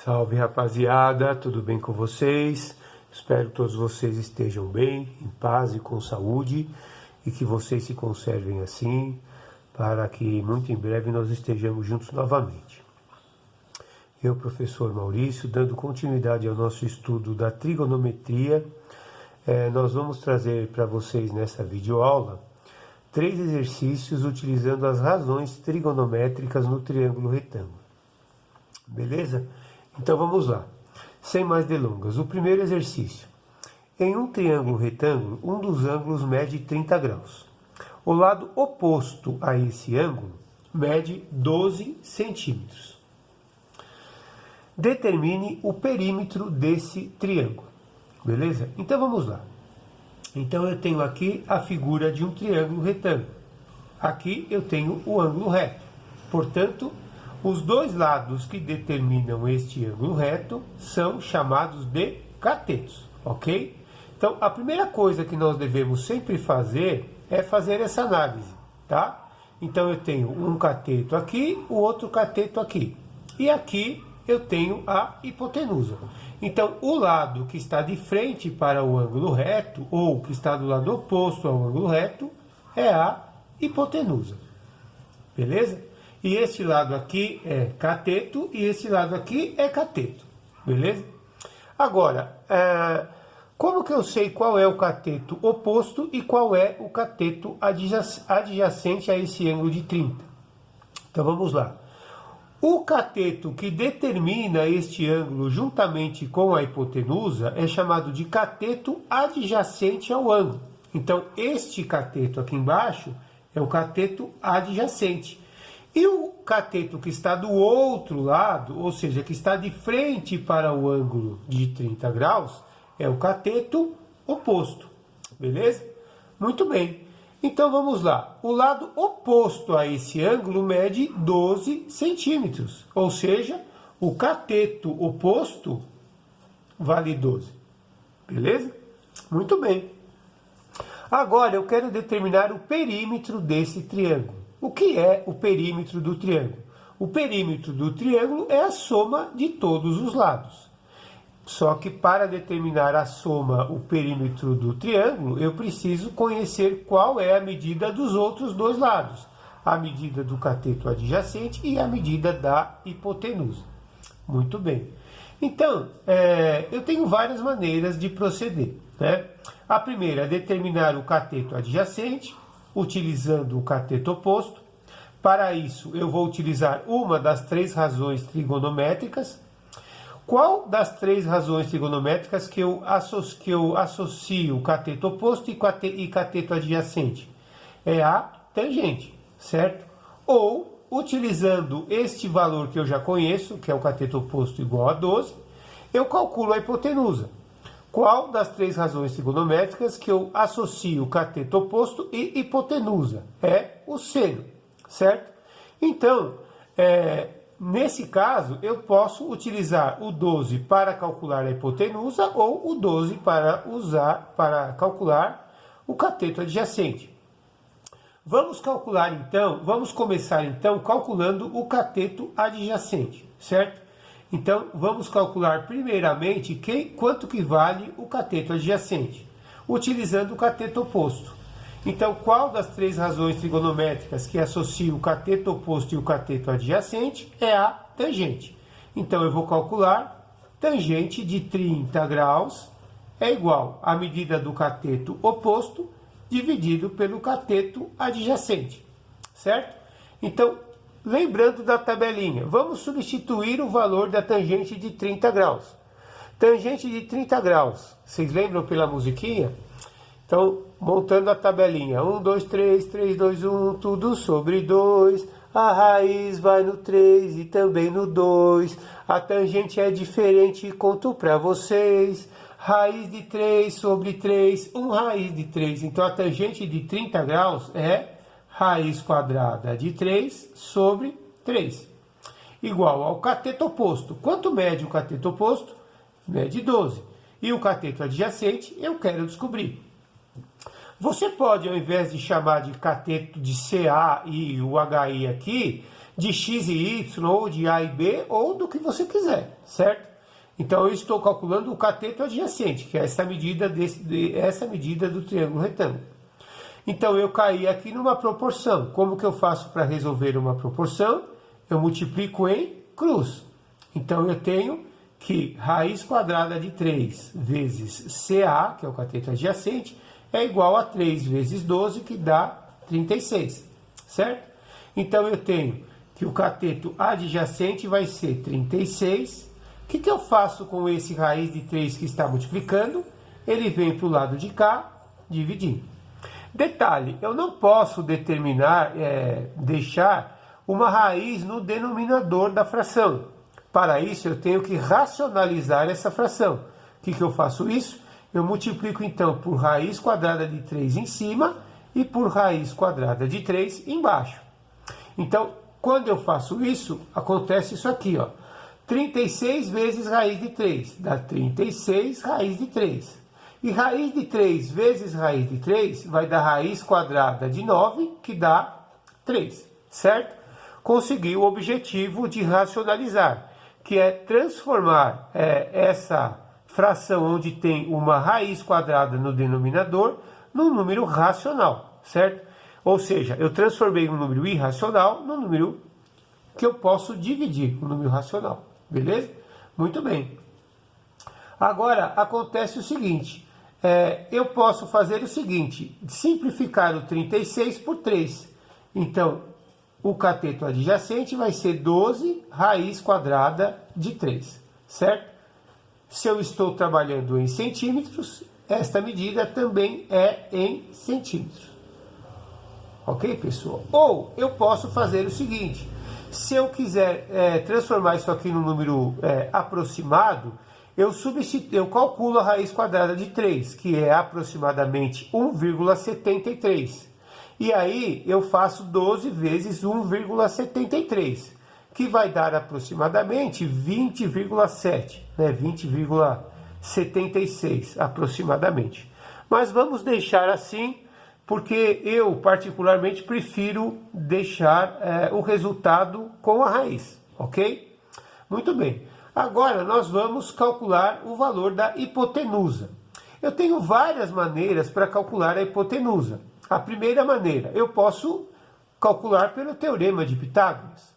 Salve, rapaziada, tudo bem com vocês? Espero que todos vocês estejam bem, em paz e com saúde e que vocês se conservem assim para que muito em breve nós estejamos juntos novamente. Eu, professor Maurício, dando continuidade ao nosso estudo da trigonometria, nós vamos trazer para vocês nessa videoaula 3 exercícios utilizando as razões trigonométricas no triângulo retângulo. Beleza? Então vamos lá, sem mais delongas. O primeiro exercício. Em um triângulo retângulo, um dos ângulos mede 30 graus. O lado oposto a esse ângulo mede 12 centímetros. Determine o perímetro desse triângulo. Beleza? Então vamos lá. Então eu tenho aqui a figura de um triângulo retângulo. Aqui eu tenho o ângulo reto. Portanto, os dois lados que determinam este ângulo reto são chamados de catetos, ok? Então, a primeira coisa que nós devemos sempre fazer é fazer essa análise, tá? Então, eu tenho um cateto aqui, o outro cateto aqui. E aqui eu tenho a hipotenusa. Então, o lado que está de frente para o ângulo reto, ou que está do lado oposto ao ângulo reto, é a hipotenusa. Beleza? E este lado aqui é cateto e esse lado aqui é cateto, beleza? Agora, como que eu sei qual é o cateto oposto e qual é o cateto adjacente a esse ângulo de 30? Então vamos lá. O cateto que determina este ângulo juntamente com a hipotenusa é chamado de cateto adjacente ao ângulo. Então este cateto aqui embaixo é o cateto adjacente. E o cateto que está do outro lado, ou seja, que está de frente para o ângulo de 30 graus, é o cateto oposto. Beleza? Muito bem. Então vamos lá. O lado oposto a esse ângulo mede 12 centímetros. Ou seja, o cateto oposto vale 12. Beleza? Muito bem. Agora eu quero determinar o perímetro desse triângulo. O que é o perímetro do triângulo? O perímetro do triângulo é a soma de todos os lados. Só que para determinar a soma, o perímetro do triângulo, eu preciso conhecer qual é a medida dos outros dois lados. A medida do cateto adjacente e a medida da hipotenusa. Muito bem. Então, eu tenho várias maneiras de proceder, né? A primeira é determinar o cateto adjacente, utilizando o cateto oposto. Para isso, eu vou utilizar uma das 3 razões trigonométricas. Qual das 3 razões trigonométricas que eu associo o cateto oposto e cateto adjacente? É a tangente, certo? Ou, utilizando este valor que eu já conheço, que é o cateto oposto igual a 12, eu calculo a hipotenusa. Qual das 3 razões trigonométricas que eu associo cateto oposto e hipotenusa? É o seno, certo? Então, nesse caso, eu posso utilizar o 12 para calcular a hipotenusa ou o 12 para calcular o cateto adjacente. Vamos começar então calculando o cateto adjacente, certo? Então, vamos calcular primeiramente quanto que vale o cateto adjacente, utilizando o cateto oposto. Então, qual das 3 razões trigonométricas que associam o cateto oposto e o cateto adjacente é a tangente? Então, eu vou calcular tangente de 30 graus é igual à medida do cateto oposto dividido pelo cateto adjacente, certo? Então, lembrando da tabelinha, vamos substituir o valor da tangente de 30 graus. Tangente de 30 graus, vocês lembram pela musiquinha? Então, montando a tabelinha, 1, 2, 3, 3, 2, 1, tudo sobre 2. A raiz vai no 3 e também no 2. A tangente é diferente, conto para vocês. Raiz de 3 sobre 3, 1 raiz de 3. Então, a tangente de 30 graus é raiz quadrada de 3 sobre 3, igual ao cateto oposto. Quanto mede o cateto oposto? Mede 12. E o cateto adjacente eu quero descobrir. Você pode, ao invés de chamar de cateto de CA e o HI aqui, de x e y, ou de a e b, ou do que você quiser, certo? Então eu estou calculando o cateto adjacente, que é essa medida do triângulo retângulo. Então eu caí aqui numa proporção. Como que eu faço para resolver uma proporção? Eu multiplico em cruz. Então eu tenho que raiz quadrada de 3 vezes CA, que é o cateto adjacente, é igual a 3 vezes 12, que dá 36, certo? Então eu tenho que o cateto adjacente vai ser 36. O que eu faço com esse raiz de 3 que está multiplicando? Ele vem para o lado de cá, dividindo. Detalhe, eu não posso deixar uma raiz no denominador da fração. Para isso, eu tenho que racionalizar essa fração. O que eu faço isso? Eu multiplico, então, por raiz quadrada de 3 em cima e por raiz quadrada de 3 embaixo. Então, quando eu faço isso, acontece isso aqui, ó. 36 vezes raiz de 3 dá 36 raiz de 3. E raiz de 3 vezes raiz de 3 vai dar raiz quadrada de 9, que dá 3, certo? Consegui o objetivo de racionalizar, que é transformar essa fração onde tem uma raiz quadrada no denominador num número racional, certo? Ou seja, eu transformei um número irracional num número que eu posso dividir, um número racional, beleza? Muito bem. Agora, acontece o seguinte, eu posso fazer o seguinte, simplificar o 36 por 3. Então, o cateto adjacente vai ser 12 raiz quadrada de 3, certo? Se eu estou trabalhando em centímetros, esta medida também é em centímetros. Ok, pessoal? Ou eu posso fazer o seguinte, se eu quiser transformar isso aqui num número aproximado, eu calculo a raiz quadrada de 3, que é aproximadamente 1,73. E aí eu faço 12 vezes 1,73, que vai dar aproximadamente 20,7, né? 20,76 aproximadamente. Mas vamos deixar assim, porque eu particularmente prefiro deixar o resultado com a raiz, ok? Muito bem. Agora nós vamos calcular o valor da hipotenusa. Eu tenho várias maneiras para calcular a hipotenusa. A primeira maneira, eu posso calcular pelo teorema de Pitágoras.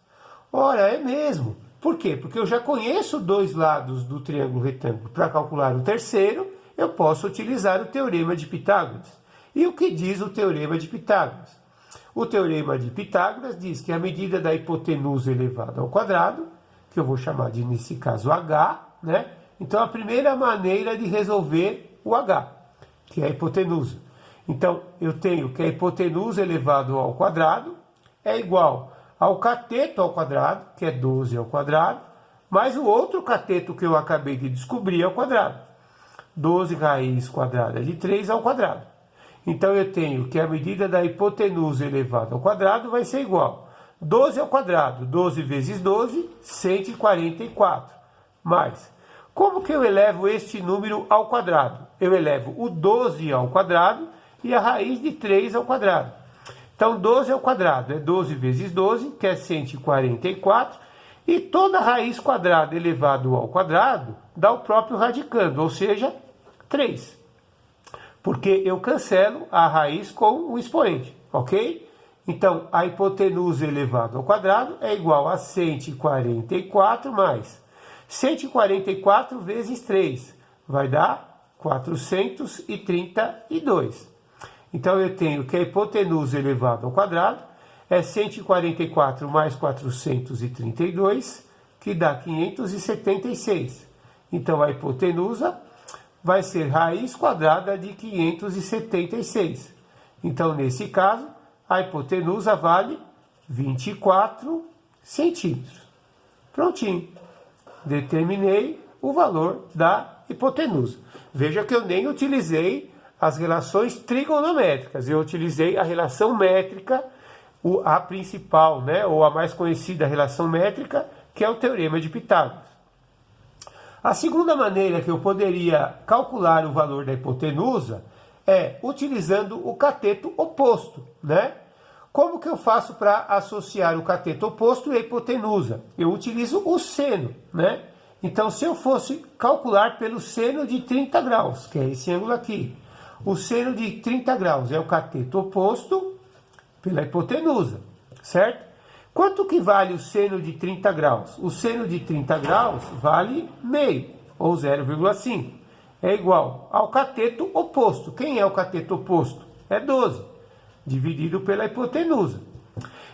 Ora, é mesmo. Por quê? Porque eu já conheço dois lados do triângulo retângulo. Para calcular o terceiro, eu posso utilizar o teorema de Pitágoras. E o que diz o teorema de Pitágoras? O teorema de Pitágoras diz que a medida da hipotenusa elevada ao quadrado, que eu vou chamar de, nesse caso, h, né? Então, a primeira maneira de resolver o h, que é a hipotenusa. Então, eu tenho que a hipotenusa elevado ao quadrado é igual ao cateto ao quadrado, que é 12 ao quadrado, mais o outro cateto que eu acabei de descobrir ao quadrado. 12 raiz quadrada de 3 ao quadrado. Então, eu tenho que a medida da hipotenusa elevada ao quadrado vai ser igual 12 ao quadrado, 12 vezes 12, 144. Mais, como que eu elevo este número ao quadrado? Eu elevo o 12 ao quadrado e a raiz de 3 ao quadrado. Então, 12 ao quadrado é 12 vezes 12, que é 144. E toda raiz quadrada elevado ao quadrado dá o próprio radicando, ou seja, 3. Porque eu cancelo a raiz com o expoente, ok? Então, a hipotenusa elevado ao quadrado é igual a 144 mais 144 vezes 3. Vai dar 432. Então, eu tenho que a hipotenusa elevado ao quadrado é 144 mais 432, que dá 576. Então, a hipotenusa vai ser raiz quadrada de 576. Então, nesse caso, a hipotenusa vale 24 centímetros. Prontinho. Determinei o valor da hipotenusa. Veja que eu nem utilizei as relações trigonométricas. Eu utilizei a relação métrica, a principal, né, ou a mais conhecida relação métrica, que é o teorema de Pitágoras. A segunda maneira que eu poderia calcular o valor da hipotenusa é utilizando o cateto oposto, né? Como que eu faço para associar o cateto oposto e a hipotenusa? Eu utilizo o seno, né? Então, se eu fosse calcular pelo seno de 30 graus, que é esse ângulo aqui, o seno de 30 graus é o cateto oposto pela hipotenusa, certo? Quanto que vale o seno de 30 graus? O seno de 30 graus vale meio, ou 0,5. É igual ao cateto oposto. Quem é o cateto oposto? É 12, dividido pela hipotenusa.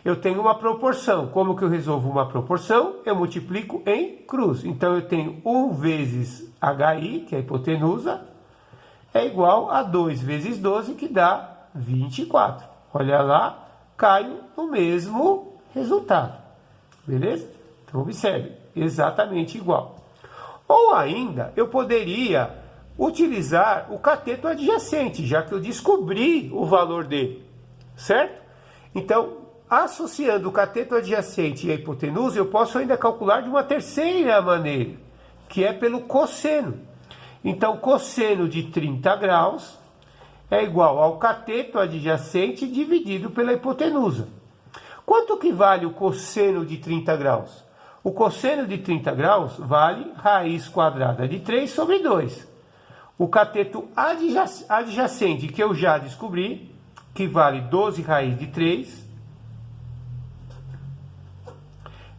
Eu tenho uma proporção. Como que eu resolvo uma proporção? Eu multiplico em cruz. Então, eu tenho 1 vezes HI, que é a hipotenusa, é igual a 2 vezes 12, que dá 24. Olha lá, caio no mesmo resultado. Beleza? Então, observe, exatamente igual. Ou ainda, eu poderia utilizar o cateto adjacente, já que eu descobri o valor dele, certo? Então, associando o cateto adjacente e a hipotenusa, eu posso ainda calcular de uma terceira maneira, que é pelo cosseno. Então, cosseno de 30 graus é igual ao cateto adjacente dividido pela hipotenusa. Quanto que vale o cosseno de 30 graus? O cosseno de 30 graus vale raiz quadrada de 3 sobre 2. O cateto adjacente, que eu já descobri, que vale 12 raiz de 3,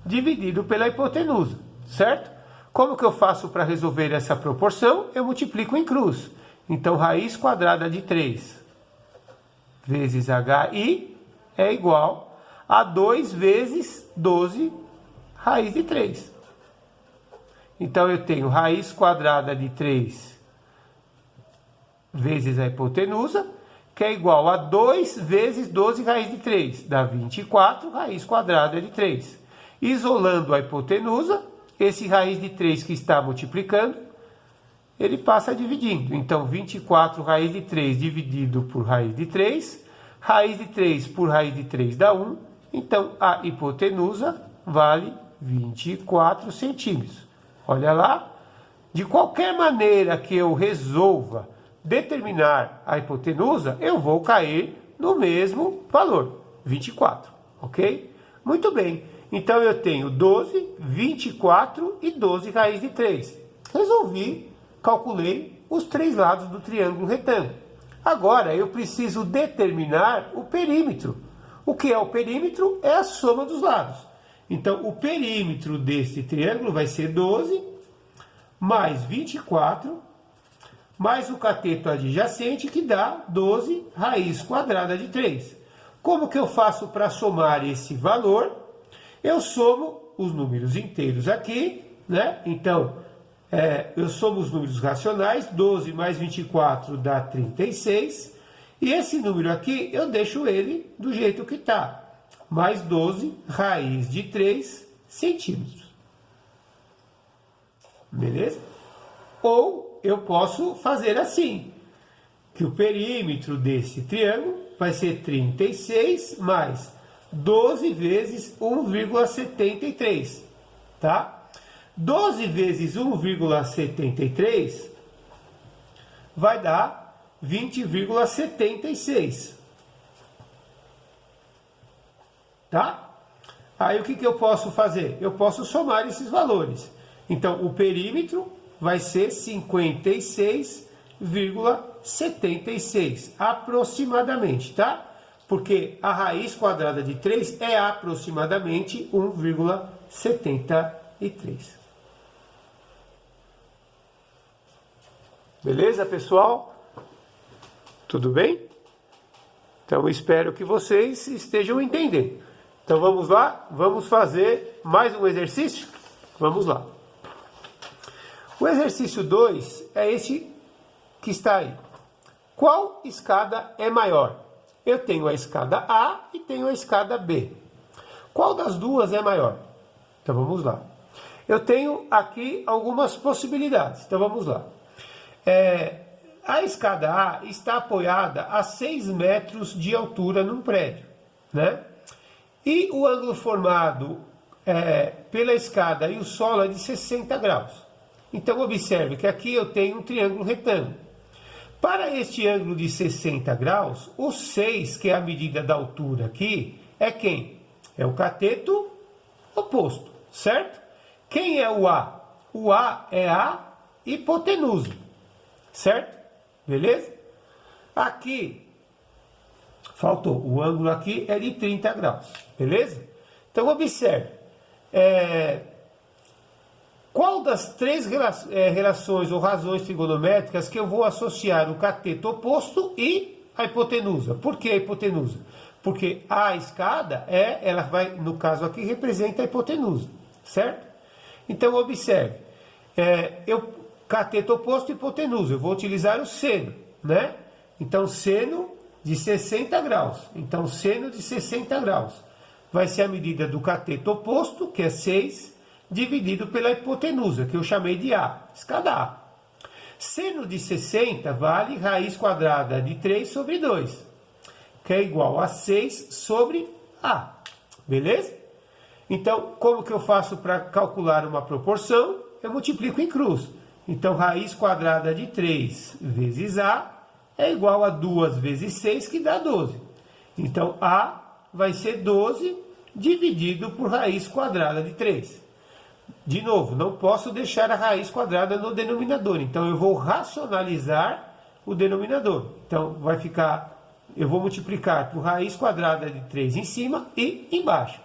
dividido pela hipotenusa, certo? Como que eu faço para resolver essa proporção? Eu multiplico em cruz. Então, raiz quadrada de 3 vezes HI é igual a 2 vezes 12 raiz de 3. Então, eu tenho raiz quadrada de 3 vezes a hipotenusa, que é igual a 2 vezes 12 raiz de 3, dá 24 raiz quadrada de 3. Isolando a hipotenusa, esse raiz de 3 que está multiplicando, ele passa dividindo. Então, 24 raiz de 3 dividido por raiz de 3, raiz de 3 por raiz de 3 dá 1. Então, a hipotenusa vale 24 centímetros. Olha lá, de qualquer maneira que eu resolva determinar a hipotenusa, eu vou cair no mesmo valor, 24, ok? Muito bem, então eu tenho 12, 24 e 12 raiz de 3. Resolvi, calculei os três lados do triângulo retângulo. Agora eu preciso determinar o perímetro. O que é o perímetro? É a soma dos lados. Então o perímetro desse triângulo vai ser 12 mais 24 mais o cateto adjacente, que dá 12 raiz quadrada de 3. Como que eu faço para somar esse valor? Eu somo os números inteiros aqui, né? Então, eu somo os números racionais, 12 mais 24 dá 36, e esse número aqui eu deixo ele do jeito que está, mais 12 raiz de 3 centímetros. Beleza? Ou eu posso fazer assim, que o perímetro desse triângulo vai ser 36 mais 12 vezes 1,73, tá? 12 vezes 1,73 vai dar 20,76, tá? Aí o que eu posso fazer? Eu posso somar esses valores. Então, o perímetro vai ser 56,76, aproximadamente, tá? Porque a raiz quadrada de 3 é aproximadamente 1,73. Beleza, pessoal? Tudo bem? Então, espero que vocês estejam entendendo. Então, vamos lá? Vamos fazer mais um exercício? Vamos lá. O exercício 2 é esse que está aí. Qual escada é maior? Eu tenho a escada A e tenho a escada B. Qual das duas é maior? Então vamos lá. Eu tenho aqui algumas possibilidades. Então vamos lá. A escada A está apoiada a 6 metros de altura num prédio, né? E o ângulo formado pela escada e o solo é de 60 graus. Então, observe que aqui eu tenho um triângulo retângulo. Para este ângulo de 60 graus, o 6, que é a medida da altura aqui, é quem? É o cateto oposto, certo? Quem é o A? O A é a hipotenusa, certo? Beleza? Aqui, faltou, o ângulo aqui é de 30 graus, beleza? Então, observe, qual das três relações ou razões trigonométricas que eu vou associar o cateto oposto e a hipotenusa? Por que a hipotenusa? Porque a escada, ela vai, no caso aqui, representa a hipotenusa, certo? Então, observe, cateto oposto e hipotenusa, eu vou utilizar o seno, né? Então, seno de 60 graus. Então, seno de 60 graus vai ser a medida do cateto oposto, que é 6, dividido pela hipotenusa, que eu chamei de A, escada A. Seno de 60 vale raiz quadrada de 3 sobre 2, que é igual a 6 sobre A. Beleza? Então, como que eu faço para calcular uma proporção? Eu multiplico em cruz. Então, raiz quadrada de 3 vezes A é igual a 2 vezes 6, que dá 12. Então, A vai ser 12 dividido por raiz quadrada de 3. De novo, não posso deixar a raiz quadrada no denominador. Então, eu vou racionalizar o denominador. Então, vai ficar, eu vou multiplicar por raiz quadrada de 3 em cima e embaixo.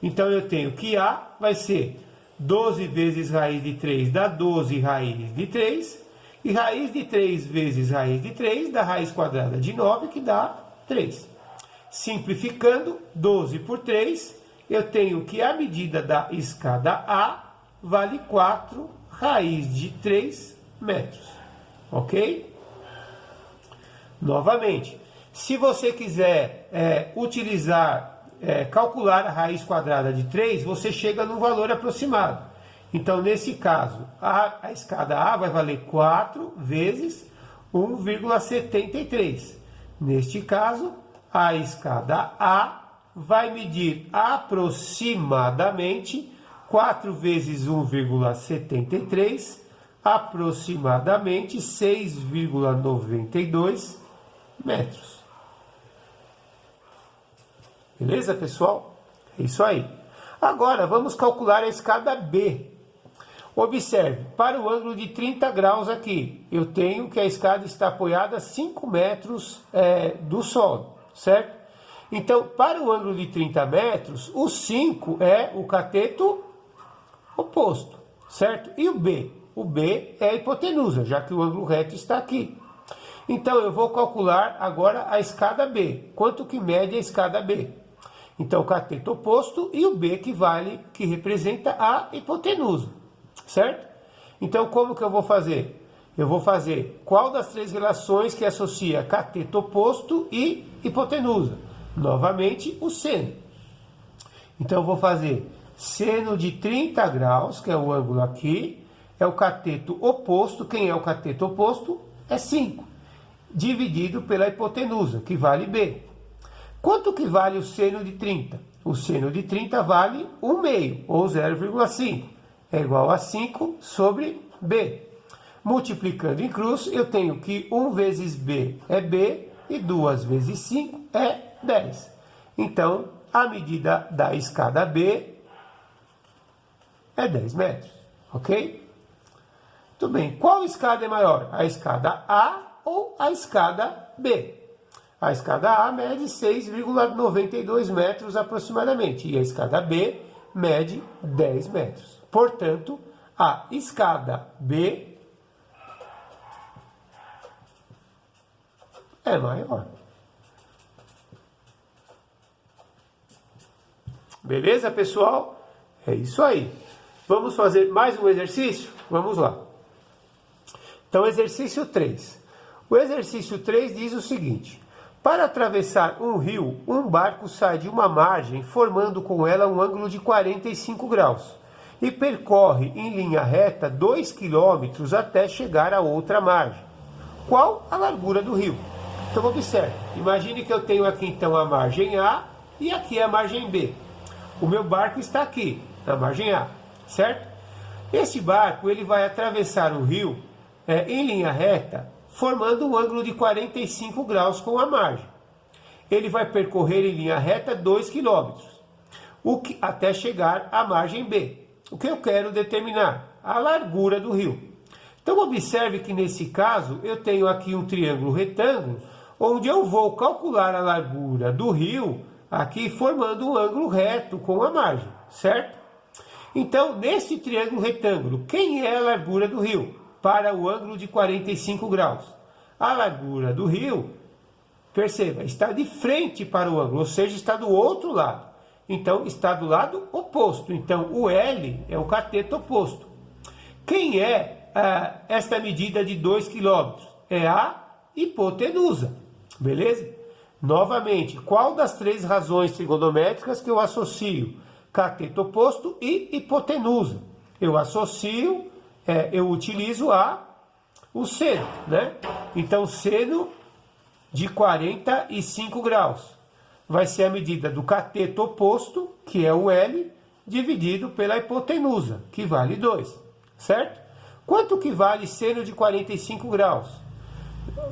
Então, eu tenho que A vai ser 12 vezes raiz de 3 dá 12 raiz de 3. E raiz de 3 vezes raiz de 3 dá raiz quadrada de 9, que dá 3. Simplificando, 12 por 3, eu tenho que a medida da escada A vale 4 raiz de 3 metros. Ok? Novamente, se você quiser calcular a raiz quadrada de 3, você chega no valor aproximado. Então, nesse caso, a escada A vai valer 4 vezes 1,73. Neste caso, a escada A vai medir aproximadamente 4 vezes 1,73, aproximadamente 6,92 metros. Beleza, pessoal? É isso aí. Agora, vamos calcular a escada B. Observe, para o ângulo de 30 graus aqui, eu tenho que a escada está apoiada a 5 metros do solo, certo? Então, para o ângulo de 30 metros, o 5 é o cateto oposto, certo? E o B? O B é a hipotenusa, já que o ângulo reto está aqui. Então, eu vou calcular agora a escada B. Quanto que mede a escada B? Então, o cateto oposto e o B que representa a hipotenusa, certo? Então, como que eu vou fazer? Eu vou fazer qual das três relações que associa cateto oposto e hipotenusa? Novamente, o seno. Então, eu vou fazer seno de 30 graus, que é o ângulo aqui, é o cateto oposto. Quem é o cateto oposto? É 5, dividido pela hipotenusa, que vale B. Quanto que vale o seno de 30? O seno de 30 vale 1/2, ou 0,5. É igual a 5 sobre B. Multiplicando em cruz, eu tenho que 1 vezes B é B e 2 vezes 5 é 10. Então, a medida da escada B é 10 metros, ok? Tudo bem. Qual escada é maior? A escada A ou a escada B? A escada A mede 6,92 metros aproximadamente e a escada B mede 10 metros. Portanto, a escada B é maior. Beleza, pessoal? É isso aí. Vamos fazer mais um exercício? Vamos lá. Então, exercício 3. O exercício 3 diz o seguinte: para atravessar um rio, um barco sai de uma margem, formando com ela um ângulo de 45 graus, e percorre em linha reta 2 km até chegar a outra margem. Qual a largura do rio? Então, observe. Imagine que eu tenho aqui, então, a margem A e aqui a margem B. O meu barco está aqui, na margem A, certo? Esse barco ele vai atravessar o rio em linha reta, formando um ângulo de 45 graus com a margem. Ele vai percorrer em linha reta 2 km, até chegar à margem B. O que eu quero determinar? A largura do rio. Então observe que nesse caso eu tenho aqui um triângulo retângulo, onde eu vou calcular a largura do rio, aqui formando um ângulo reto com a margem, certo? Então, nesse triângulo retângulo, quem é a largura do rio para o ângulo de 45 graus? A largura do rio, perceba, está de frente para o ângulo, ou seja, está do outro lado. Então, está do lado oposto. Então, o L é o cateto oposto. Quem é esta medida de 2 km? É a hipotenusa, beleza? Novamente, qual das três razões trigonométricas que eu associo cateto oposto e hipotenusa? Eu associo, eu utilizo o seno, né? Então, seno de 45 graus vai ser a medida do cateto oposto, que é o L, dividido pela hipotenusa, que vale 2, certo? Quanto que vale seno de 45 graus?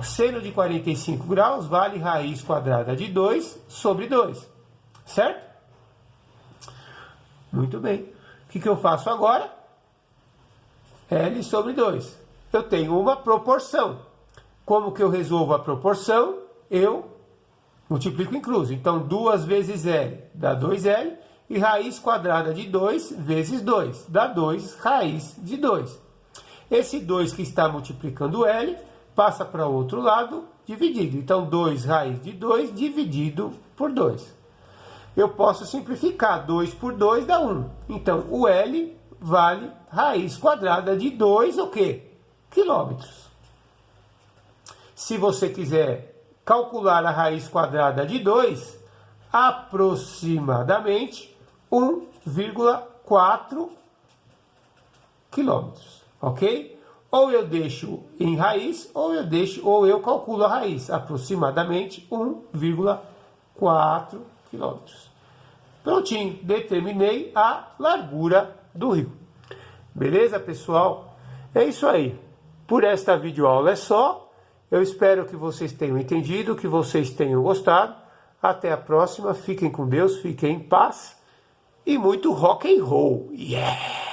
Seno de 45 graus vale raiz quadrada de 2 sobre 2, certo? Muito bem. O que eu faço agora? L sobre 2. Eu tenho uma proporção. Como que eu resolvo a proporção? Eu multiplico em cruz. Então, 2 vezes L dá 2L, e raiz quadrada de 2 vezes 2 dá 2 raiz de 2. Esse 2 que está multiplicando L passa para o outro lado, dividido. Então, 2 raiz de 2 dividido por 2. Eu posso simplificar, 2 por 2 dá 1. Então, o L vale raiz quadrada de 2, o quê? Quilômetros. Se você quiser calcular a raiz quadrada de 2, aproximadamente 1,4 quilômetros, ok? Ou eu deixo em raiz, ou eu calculo a raiz, aproximadamente 1,4 quilômetros. Prontinho, determinei a largura do rio. Beleza, pessoal? É isso aí. Por esta videoaula é só. Eu espero que vocês tenham entendido, que vocês tenham gostado. Até a próxima. Fiquem com Deus, fiquem em paz. E muito rock and roll. Yeah!